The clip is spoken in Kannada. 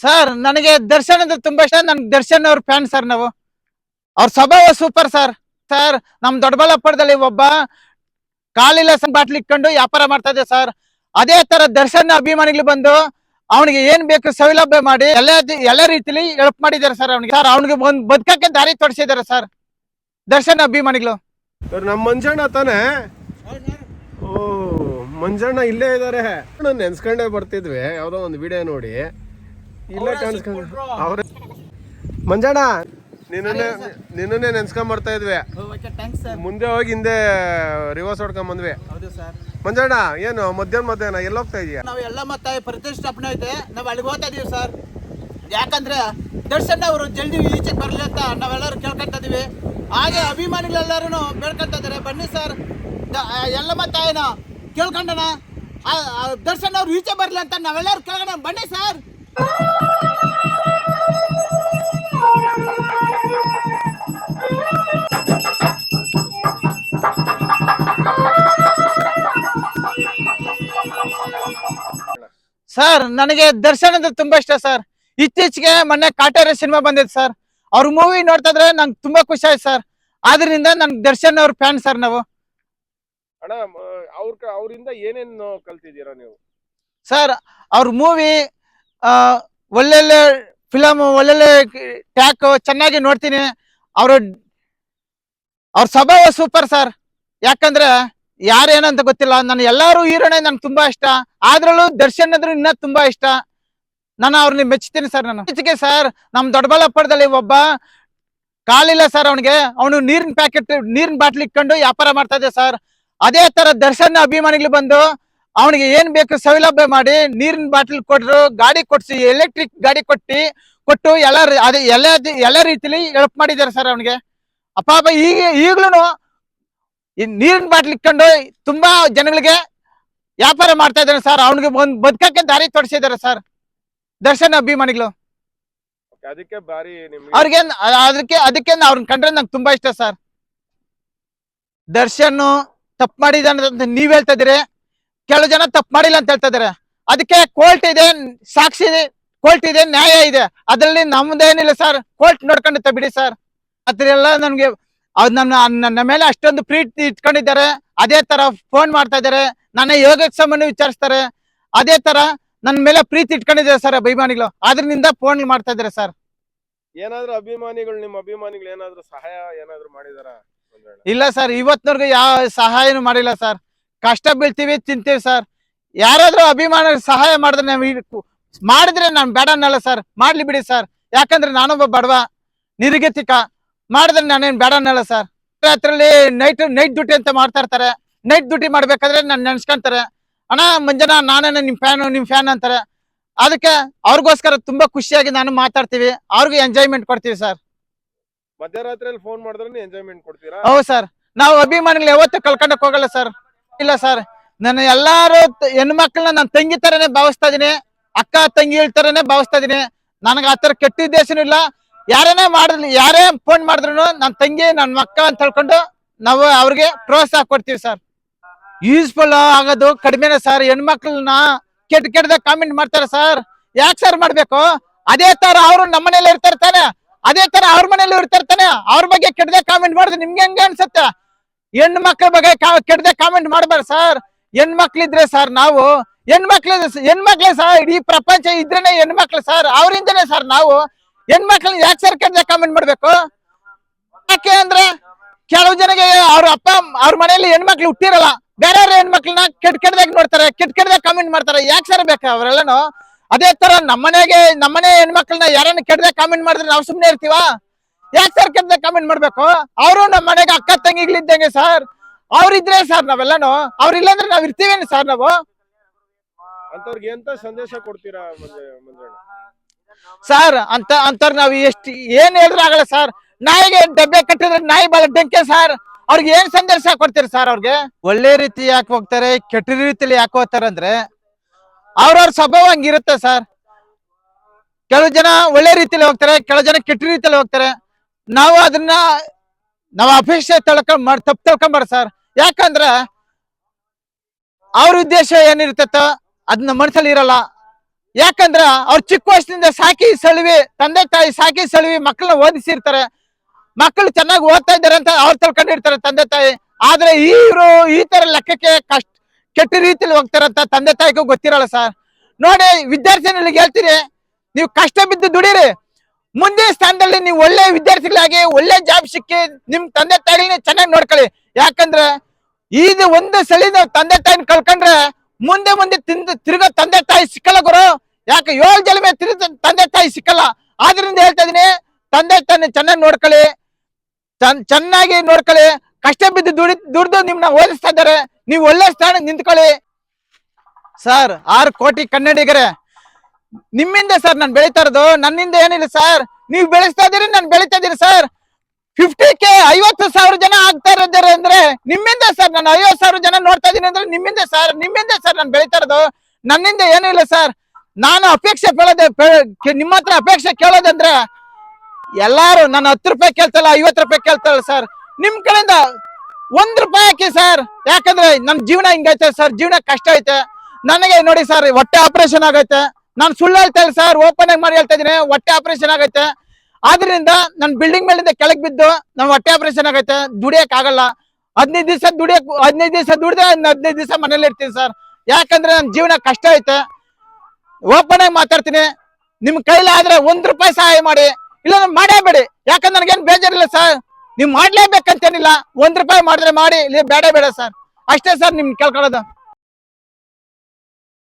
ಸರ್ ನನಗೆ ದರ್ಶನ್ ಅಂದ್ರೆ ತುಂಬಾ ಇಷ್ಟ. ನನ್ಗೆ ದರ್ಶನ್ ಅವ್ರ ಫ್ಯಾನ್ ಸರ್. ನಾವು ಅವ್ರ ಸ್ವಭಾವ ಸೂಪರ್ ಸರ್. ಸರ್ ನಮ್ ದೊಡ್ಡಬಳ್ಳಾಪುರದಲ್ಲಿ ಒಬ್ಬ ಕಾಲಿಲ್ಲ ಬಾಟ್ಲಿ ಇಟ್ಕೊಂಡು ವ್ಯಾಪಾರ ಮಾಡ್ತಾ ಇದೆ ಸರ್. ಅದೇ ತರ ದರ್ಶನ್ ಅಭಿಮಾನಿಗಳು ಬಂದು ಅವನಿಗೆ ಏನ್ ಬೇಕು ಸೌಲಭ್ಯ ಮಾಡಿ ಎಲ್ಲ ರೀತಿಲಿ ಹೆಲ್ಪ್ ಮಾಡಿದ್ದಾರೆ ಸರ್. ಅವ್ನಿಗೆ ಒಂದ್ ಬದುಕಕ್ಕೆ ದಾರಿ ತೋರಿಸಿದ್ದಾರೆ ಸರ್ ದರ್ಶನ್ ಅಭಿಮಾನಿಗಳು. ನಮ್ಮ ಮಂಜಣ್ಣ ತಾನೆ. ಓ ಮಂಜಣ್ಣ ಇಲ್ಲೇ ಇದಾರೆ. ನೆನ್ಸ್ಕೊಂಡೇ ಬರ್ತಿದ್ವಿ ಯಾವ್ದೋ ಒಂದು ವಿಡಿಯೋ ನೋಡಿ. ಇಲ್ಲೇ ಕಾಣಿಸ್ಕೊಂಡು ಅವ್ರ ಮಂಜಣ್ಣ ನಿನ್ನೇ ನೆನ್ಸ್ಕೊಂಡ್ ಬರ್ತಾ ಇದ್ವಿ. ಮುಂದೆ ಹೋಗಿ ಹಿಂದೆ ರಿವರ್ಸ್ ಹೊಡ್ಕೊಂಡ್ ಬಂದ್ವಿ. ಮಂಜಣ್ಣ ಏನು ಮಧ್ಯಾಹ್ನ ಎಲ್ಲೋಗ್ತಾ ಇದೀಯ? ನಾವು ಎಲ್ಲ ಮತ್ತೆ ಪ್ರತಿಷ್ಠಾಪನೆ ಐತೆ, ನಾವು ಅಲ್ಲಿಗೆ ಹೋಗ್ತಾ ಇದೀವಿ ಸರ್. ಯಾಕಂದ್ರೆ ದರ್ಶನ್ ಅವರು ಜಲ್ದಿ ಈಚೆಗೆ ಬರಲಿ ಅಂತ ನಾವೆಲ್ಲರೂ ಕೇಳ್ಕೊಂತ ಇದೀವಿ. ಹಾಗೆ ಅಭಿಮಾನಿಗಳೆಲ್ಲರೂ ಬೇಡ್ಕೊಂತ ಇದಾರೆ, ಬನ್ನಿ ಸರ್ ಎಲ್ಲ ಮತ್ತೆ ಏನೋ ಕೇಳ್ಕೊಂಡನ ದರ್ಶನ್ ಅವ್ರು ಈಚೆ ಬರ್ಲಿ ಅಂತ ನಾವೆಲ್ಲರೂ ಕೇಳ್ಕೊಂಡ, ಬನ್ನಿ ಸರ್. ಸರ್ ನನಗೆ ದರ್ಶನ್ ಅಂದ್ರೆ ತುಂಬಾ ಇಷ್ಟ ಸರ್. ಇತ್ತೀಚೆಗೆ ಮೊನ್ನೆ ಕಾಟೇರಿ ಸಿನಿಮಾ ಬಂದಿದೆ ಸರ್. ಅವ್ರ ಮೂವಿ ನೋಡ್ತಾ ಇದ್ರೆ ನಂಗೆ ತುಂಬಾ ಖುಷಿ ಆಯ್ತು ಸರ್. ಆದ್ರಿಂದ ನನ್ ದರ್ಶನ್ ಅವ್ರ ಫ್ಯಾನ್ ಸರ್ ನಾವು. ಅಣ್ಣ ಅವ್ರಿಂದ ಏನೇನು ಕಲ್ತಿದ್ದೀರಾ ನೀವು? ಸರ್ ಅವ್ರ ಮೂವಿ ಒಳ್ಳೊಳ್ಳೆ ಫಿಲಮ್, ಒಳ್ಳೊಳ್ಳೆ ಟ್ಯಾಕ್ ಚೆನ್ನಾಗಿ ನೋಡ್ತೀನಿ. ಅವ್ರ ಸ್ವಭಾವ ಸೂಪರ್ ಸರ್. ಯಾಕಂದ್ರೆ ಯಾರೇನಂತ ಗೊತ್ತಿಲ್ಲ, ನಾನು ಎಲ್ಲಾರು ಹೀರೋನೇ ನನ್ಗೆ ತುಂಬಾ ಇಷ್ಟ. ಆದ್ರಲ್ಲೂ ದರ್ಶನ್ ಅಂದ್ರೆ ಇನ್ನ ತುಂಬಾ ಇಷ್ಟ. ನಾನು ಅವ್ರನ್ನ ಮೆಚ್ಚುತ್ತೀನಿ ಸರ್. ನಾನು ಈಚೆಗೆ ಸರ್ ನಮ್ ದೊಡ್ಡಬಳ್ಳಾಪುರದಲ್ಲಿ ಒಬ್ಬ ಕಾಲಿಲ್ಲ ಸರ್, ಅವನು ನೀರಿನ ಬಾಟ್ಲಿ ಇಟ್ಕೊಂಡು ವ್ಯಾಪಾರ ಮಾಡ್ತಾ ಇದೆ ಸರ್. ಅದೇ ತರ ದರ್ಶನ್ ಅಭಿಮಾನಿಗಳು ಬಂದು ಅವನಿಗೆ ಏನ್ ಬೇಕು ಸೌಲಭ್ಯ ಮಾಡಿ ನೀರಿನ ಬಾಟ್ಲಿ ಕೊಟ್ರು, ಗಾಡಿ ಕೊಡ್ಸಿ, ಎಲೆಕ್ಟ್ರಿಕ್ ಗಾಡಿ ಕೊಟ್ಟು ಎಲ್ಲ ರೀತಿಲಿ ಹೆಲ್ಪ್ ಮಾಡಿದ್ದಾರೆ ಸರ್ ಅವನಿಗೆ. ಅಪ್ಪಾಪ ಈಗ್ಲೂ ನೀರಿನ ಬಾಟ್ಲಿ ಇಟ್ಕೊಂಡು ತುಂಬಾ ಜನಗಳಿಗೆ ವ್ಯಾಪಾರ ಮಾಡ್ತಾ ಇದ್ದಾರೆ ಸರ್. ಅವನಿಗೆ ಒಂದ್ ಬದುಕಕ್ಕೆ ದಾರಿ ತೋರಿಸಿದ್ದಾರೆ ಸರ್ ದರ್ಶನ್ ಅಭಿಮಾನಿಗಳು. ಅದಕ್ಕೆ ಅವ್ರನ್ನ ಕಂಡ್ರೆ ನಂಗೆ ತುಂಬಾ ಇಷ್ಟ ಸರ್. ದರ್ಶನ್ ತಪ್ಪು ಮಾಡಿದಾನೆ ಅಂತ ನೀವ್ ಹೇಳ್ತಾ ಇದೀರಿ, ಕೆಲವು ಜನ ತಪ್ಪು ಮಾಡಿಲ್ಲ ಅಂತ ಹೇಳ್ತಾ ಇದಾರೆ. ಅದಕ್ಕೆ ಕೋರ್ಟ್ ಇದೆ, ಸಾಕ್ಷಿ ಇದೆ, ಕೋರ್ಟ್ ಇದೆ, ನ್ಯಾಯ ಇದೆ. ಅದ್ರಲ್ಲಿ ನಮ್ದೇನಿಲ್ಲ ಸರ್. ಕೋರ್ಟ್ ನೋಡ್ಕೊಂಡುತ್ತೆ ಬಿಡಿ ಸರ್. ಅದ್ರೆಲ್ಲ ನನ್ಗೆ ನನ್ನ ಮೇಲೆ ಅಷ್ಟೊಂದು ಪ್ರೀತಿ ಇಟ್ಕೊಂಡಿದ್ದಾರೆ. ಅದೇ ತರ ಫೋನ್ ಮಾಡ್ತಾ ಇದಾರೆ, ನನ್ನ ಯೋಗಕ್ಷೇಮವನ್ನು ವಿಚಾರಿಸ್ತಾರೆ. ಅದೇ ತರ ನನ್ನ ಮೇಲೆ ಪ್ರೀತಿ ಇಟ್ಕೊಂಡಿದ್ದಾರೆ ಸರ್ ಅಭಿಮಾನಿಗಳು. ಅದ್ರಿಂದ ಫೋನ್ ಮಾಡ್ತಾ ಇದಾರೆ ಸರ್. ಏನಾದ್ರು ನಿಮ್ಮ ಅಭಿಮಾನಿಗಳು ಏನಾದ್ರು ಸಹಾಯ ಏನಾದ್ರು ಮಾಡಿದಾರ? ಇಲ್ಲ ಸರ್, ಇವತ್ತಿನವರೆಗೂ ಯಾವ ಸಹಾಯನೂ ಮಾಡಿಲ್ಲ ಸರ್. ಕಷ್ಟ ಬೀಳ್ತೀವಿ, ತಿಂತೀವಿ ಸರ್. ಯಾರಾದ್ರೂ ಅಭಿಮಾನ ಸಹಾಯ ಮಾಡಿದ್ರೆ ನಾನು ಬೇಡ ಅನ್ನಲ್ಲ ಸರ್. ಮಾಡ್ಲಿ ಬಿಡಿ ಸರ್. ಯಾಕಂದ್ರೆ ನಾನೊಬ್ಬ ಬಡವ ನಿರ್ಗತಿಕ. ಮಾಡಿದ್ರೆ ನಾನೇನ್ ಬೇಡ ಅನ್ನಲ್ಲ ಸರ್. ರಾತ್ರಿಯಲ್ಲಿ ನೈಟ್ ಡ್ಯೂಟಿ ಅಂತ ಮಾಡ್ತಾ ಇರ್ತಾರೆ. ನೈಟ್ ಡ್ಯೂಟಿ ಮಾಡ್ಬೇಕಾದ್ರೆ ನಾನು ನೆನ್ಸ್ಕೊಂತಾರೆ, ಅಣ್ಣ ಮಂಜನ ನಾನೇನ ನಿಮ್ ಫ್ಯಾನ್ ಅಂತಾರೆ. ಅದಕ್ಕೆ ಅವ್ರಿಗೋಸ್ಕರ ತುಂಬಾ ಖುಷಿಯಾಗಿ ನಾನು ಮಾತಾಡ್ತೀವಿ, ಅವ್ರಿಗೆ ಎಂಜಾಯ್ಮೆಂಟ್ ಕೊಡ್ತೀವಿ ಸರ್. ಮಧ್ಯರಾತ್ರಿಯಲ್ಲಿ ಫೋನ್ ಮಾಡಿದ್ರೆ ಎಂಜಾಯ್ಮೆಂಟ್ ಕೊಡ್ತೀರಾ? ಹೌದು ಸರ್. ನಾವು ಅಭಿಮಾನಿಗಳು ಯಾವತ್ತೂ ಕಳ್ಕೊಂಡಕ್ ಹೋಗಲ್ಲ ಸರ್. ಇಲ್ಲ ಸರ್, ನಾನು ಎಲ್ಲಾರು ಹೆಣ್ಮಕ್ಳನ್ನ ನನ್ನ ತಂಗಿ ತರನೇ ಭಾವಿಸ್ತಾ ಇದೀನಿ, ಅಕ್ಕ ತಂಗಿ ತರನೇ ಭಾವಿಸ್ತಾ ಇದೀನಿ. ನನಗೆ ಆತರ ಕೆಟ್ಟ ಉದ್ದೇಶನೂ ಇಲ್ಲ. ಯಾರೇ ಫೋನ್ ಮಾಡಿದ್ರು ನನ್ನ ತಂಗಿ, ನನ್ನ ಮಕ್ಕ ಅಂತ ಹೇಳ್ಕೊಂಡು ನಾವು ಅವ್ರಿಗೆ ಪ್ರೋತ್ಸಾಹ ಕೊಡ್ತೀವಿ ಸರ್. ಯೂಸ್ಫುಲ್ ಆಗೋದು ಕಡಿಮೆನೆ ಸರ್. ಹೆಣ್ಮಕ್ಳನ್ನ ಕೆಟ್ಟದಾಗ ಕಾಮೆಂಟ್ ಮಾಡ್ತಾರೆ ಸರ್. ಯಾಕೆ ಸರ್ ಮಾಡ್ಬೇಕು? ಅದೇ ತರ ಅವರು ನಮ್ಮ ಮನೇಲಿ ಇರ್ತಾರೆ ತಾನೆ, ಅದೇ ತರ ಅವ್ರ ಮನೇಲಿ ಇರ್ತಾರೆ ತಾನೆ. ಅವ್ರ ಬಗ್ಗೆ ಕೆಟ್ಟದಾಗ ಕಾಮೆಂಟ್ ಮಾಡಿದ್ರೆ ನಿಮ್ಗೆ ಹೆಂಗ ಅನ್ಸುತ್ತೆ? ಹೆಣ್ಮಕ್ಳ ಬಗ್ಗೆ ಕೆಟ್ಟದಾಗ ಕಾಮೆಂಟ್ ಮಾಡ್ಬಾರ್ದು ಸರ್. ಹೆಣ್ಮಕ್ಳಿದ್ರೆ ಸರ್, ನಾವು ಹೆಣ್ಮಕ್ಳೇ ಸರ್. ಇಡೀ ಪ್ರಪಂಚ ಇದ್ರೇನೆ ಹೆಣ್ಮಕ್ಳು ಸರ್. ಅವ್ರಿಂದನೇ ಸರ್ ನಾವು. ಹೆಣ್ಮಕ್ಳನ್ನ ಯಾಕೆ ಸರ್ ಕೆಟ್ಟದಾಗ ಕಾಮೆಂಟ್ ಮಾಡ್ಬೇಕು? ಯಾಕೆ ಅಂದ್ರೆ ಕೆಲವು ಜನಗೆ ಅವ್ರ ಮನೆಯಲ್ಲಿ ಹೆಣ್ಮಕ್ಳು ಹುಟ್ಟಿರಲ್ಲ, ಬೇರೆ ಹೆಣ್ಮಕ್ಳನ್ನ ಕೆಟ್ಟದಾಗ ನೋಡ್ತಾರೆ, ಕೆಟ್ಟದಾಗ ಕಾಮೆಂಟ್ ಮಾಡ್ತಾರೆ. ಯಾಕೆ ಸರ್ ಬೇಕು ಅವರೆಲ್ಲನು? ಅದೇ ತರ ನಮ್ಮನೆ ಹೆಣ್ಮಕ್ಳನ್ನ ಯಾರನ್ನ ಕೆಟ್ಟದಾಗ ಕಾಮೆಂಟ್ ಮಾಡಿದ್ರೆ ನಾವು ಸುಮ್ನೆ ಇರ್ತೀವ? ಯಾಕೆ ಸರ್ ಕೆಟ್ಟದಾಗ ಕಾಮೆಂಟ್ ಮಾಡ್ಬೇಕು? ಅವರು ನಮ್ಮ ಮನೆಗೆ ಅಕ್ಕ ತಂಗಿಗಳಿದ್ದಂಗೆ ಸರ್. ಅವ್ರಿದ್ರೆ ಸರ್ ನಾವೆಲ್ಲಾನು. ಅವ್ರಿಲ್ಲ ಅಂದ್ರೆ ನಾವ್ ಇರ್ತೀವೇನು ಸರ್? ನಾವು ಅಂತವ್ರಿಗೆ ಎಂತ ಸಂದೇಶ ಕೊಡ್ತೀರಾ ಸರ್? ಅಂತವ್ರು ನಾವ್ ಏನ್ ಹೇಳಿದ್ರು ಆಗಲ್ಲ ಸರ್. ನಾಯಿಗೆ ಡಬ್ಬೆ ಕಟ್ಟಿದ್ರೆ ನಾಯಿ ಬಾಳ ಡೆಂಕೆ ಸರ್. ಅವ್ರಿಗೆ ಏನ್ ಸಂದೇಶ ಕೊಡ್ತೀರಿ ಸರ್? ಅವ್ರಿಗೆ ಒಳ್ಳೆ ರೀತಿ ಯಾಕೆ ಹೋಗ್ತಾರೆ, ಕೆಟ್ಟ ರೀತಿಲಿ ಯಾಕೆ ಹೋಗ್ತಾರೆ ಅಂದ್ರೆ ಅವ್ರವ್ರ ಸ್ವಭಾವ ಹಂಗಿರುತ್ತೆ ಸರ್. ಕೆಲವು ಜನ ಒಳ್ಳೆ ರೀತಿಯಲ್ಲಿ ಹೋಗ್ತಾರೆ, ಕೆಲವು ಜನ ಕೆಟ್ಟ ರೀತಿಯಲ್ಲಿ ಹೋಗ್ತಾರೆ. ನಾವು ಅದನ್ನ ಅಪೇಕ್ಷೆ ತಪ್ಪು ತಿಳ್ಕೊಂಬಾರ ಸರ್. ಯಾಕಂದ್ರ ಅವ್ರ ಉದ್ದೇಶ ಏನಿರ್ತೈತೋ ಅದನ್ನ ಮನಸ್ಸಲ್ಲಿ ಇರಲ್ಲ. ಯಾಕಂದ್ರ ಅವ್ರು ಚಿಕ್ಕ ವಯಸ್ಸಿನಿಂದ ಸಾಕಿ ಸೆಳವಿ, ತಂದೆ ತಾಯಿ ಸಾಕಿ ಸೆಳವಿ ಮಕ್ಕಳನ್ನ ಓದಿಸಿರ್ತಾರೆ, ಮಕ್ಕಳು ಚೆನ್ನಾಗಿ ಓದ್ತಾ ಇದ್ದಾರೆ ಅಂತ ಅವ್ರು ತಿಳ್ಕೊಂಡಿರ್ತಾರೆ ತಂದೆ ತಾಯಿ. ಆದ್ರೆ ಇವ್ರು ಈ ತರ ಲೆಕ್ಕಕ್ಕೆ ಕೆಟ್ಟ ರೀತಿಯಲ್ಲಿ ಹೋಗ್ತಾರಂತ ತಂದೆ ತಾಯಿಗೂ ಗೊತ್ತಿರಲ್ಲ ಸರ್. ನೋಡಿ ವಿದ್ಯಾರ್ಥಿಗಳಿಗೆ ಹೇಳ್ತೀನಿ, ನೀವು ಕಷ್ಟ ಬಿದ್ದು ದುಡೀರಿ, ಮುಂದಿನ ಸ್ಥಾನದಲ್ಲಿ ನೀವು ಒಳ್ಳೆ ವಿದ್ಯಾರ್ಥಿಗಳಾಗಿ ಒಳ್ಳೆ ಜಾಬ್ ಸಿಕ್ಕಿ ನಿಮ್ ತಂದೆ ತಾಯಿಗಳನ್ನ ಚೆನ್ನಾಗಿ ನೋಡ್ಕೊಳ್ಳಿ. ಯಾಕಂದ್ರೆ ಇದು ಒಂದು ಸಲ ನಾವು ತಂದೆ ತಾಯಿನ ಕಳ್ಕೊಂಡ್ರೆ ಮುಂದೆ ಮುಂದೆ ತಿರ್ಗೋ ತಂದೆ ತಾಯಿ ಸಿಕ್ಕಲ್ಲ ಗುರು. ಯಾಕೆ 7 ಜನ್ಮ ತಿರುಗ ತಂದೆ ತಾಯಿ ಸಿಕ್ಕಲ್ಲ. ಆದ್ರಿಂದ ಹೇಳ್ತಾ ಇದೀನಿ, ತಂದೆ ತಾಯಿನ ಚೆನ್ನಾಗಿ ನೋಡ್ಕೊಳ್ಳಿ, ಚೆನ್ನಾಗಿ ನೋಡ್ಕೊಳ್ಳಿ. ಕಷ್ಟ ಬಿದ್ದು ದುಡ್ದು ನಿಮ್ನ ಓದಿಸ್ತಾ ಇದ್ದಾರೆ, ನೀವು ಒಳ್ಳೆ ಸ್ಥಾನ ನಿಂತ್ಕೊಳ್ಳಿ. ಸರ್ 6 ಕೋಟಿ ಕನ್ನಡಿಗರೇ, ನಿಮ್ಮಿಂದ ಸರ್ ನಾನು ಬೆಳೀತಾ ಇರೋದು, ನನ್ನಿಂದ ಏನಿಲ್ಲ ಸರ್. ನೀವು ಬೆಳೆಸ್ತಾ ಇದೀರಿ, ನಾನು ಬೆಳೀತಾ ಇದೀನಿ ಸರ್. 50K 50,000 ಜನ ಆಗ್ತಾ ಇದ್ದಾರೆ ಅಂದ್ರೆ ನಿಮ್ಮಿಂದ ಸರ್. ನಾನು 50,000 ಜನ ನೋಡ್ತಾ ಇದೀನಿ ಅಂದ್ರೆ ನಿಮ್ಮಿಂದ ಸರ್, ನಿಮ್ಮಿಂದ ಸರ್ ನಾನು ಬೆಳೀತಾ ಇರೋದು. ನನ್ನಿಂದ ಏನೂ ಇಲ್ಲ ಸರ್. ನಾನು ಅಪೇಕ್ಷೆ ನಿಮ್ಮ ಹತ್ರ ಅಪೇಕ್ಷೆ ಕೇಳೋದಂದ್ರೆ, ಎಲ್ಲಾರು ನಾನು 10 ರೂಪಾಯಿ ಕೇಳ್ತಲ್ಲ, 50 ರೂಪಾಯಿ ಕೇಳ್ತಲ್ಲ ಸರ್. ನಿಮ್ ಕಡೆಯಿಂದ 1 ರೂಪಾಯಿ ಹಾಕಿ ಸರ್. ಯಾಕಂದ್ರೆ ನಮ್ ಜೀವನ ಹಿಂಗೈತೆ ಸರ್, ಜೀವನ ಕಷ್ಟ ಐತೆ. ನನಗೆ ನೋಡಿ ಸರ್, ಹೊಟ್ಟೆ ಆಪರೇಷನ್ ಆಗೈತೆ. ನಾನು ಸುಳ್ಳು ಹೇಳ್ತಾ ಇಲ್ಲ ಸರ್, ಓಪನ್ ಆಗಿ ಮಾಡಿ ಹೇಳ್ತಾ ಇದೀನಿ, ಹೊಟ್ಟೆ ಆಪರೇಷನ್ ಆಗೈತೆ. ಆದ್ರಿಂದ ನನ್ ಬಿಲ್ಡಿಂಗ್ ಮೇಲಿಂದ ಕೆಳಗ್ ಬಿದ್ದು ನಮ್ ಹೊಟ್ಟೆ ಆಪರೇಷನ್ ಆಗೈತೆ, ದುಡಿಯಕ್ ಆಗಲ್ಲ. 15 ದಿವಸ ದುಡಿದ್ರೆ 15 ದಿವಸ ಮನೇಲಿ ಇರ್ತೀನಿ ಸರ್. ಯಾಕಂದ್ರೆ ನನ್ ಜೀವನ ಕಷ್ಟ ಐತೆ. ಓಪನ್ ಆಗಿ ಮಾತಾಡ್ತೀನಿ, ನಿಮ್ ಕೈಲಾದ್ರೆ 1 ರೂಪಾಯಿ ಸಹಾಯ ಮಾಡಿ, ಇಲ್ಲ ಮಾಡೇಬೇಡಿ. ಯಾಕಂದ್ರೆ ನನಗೇನು ಬೇಜಾರಿಲ್ಲ ಸರ್, ನೀವು ಮಾಡ್ಲೇಬೇಕಂತೇನಿಲ್ಲ. 1 ರೂಪಾಯಿ ಮಾಡಿದ್ರೆ ಮಾಡಿ, ಇಲ್ಲ ಬೇಡ ಸರ್. ಅಷ್ಟೇ ಸರ್ ನಿಮ್ ಕೇಳ್ಕೊಳ್ಳೋದು.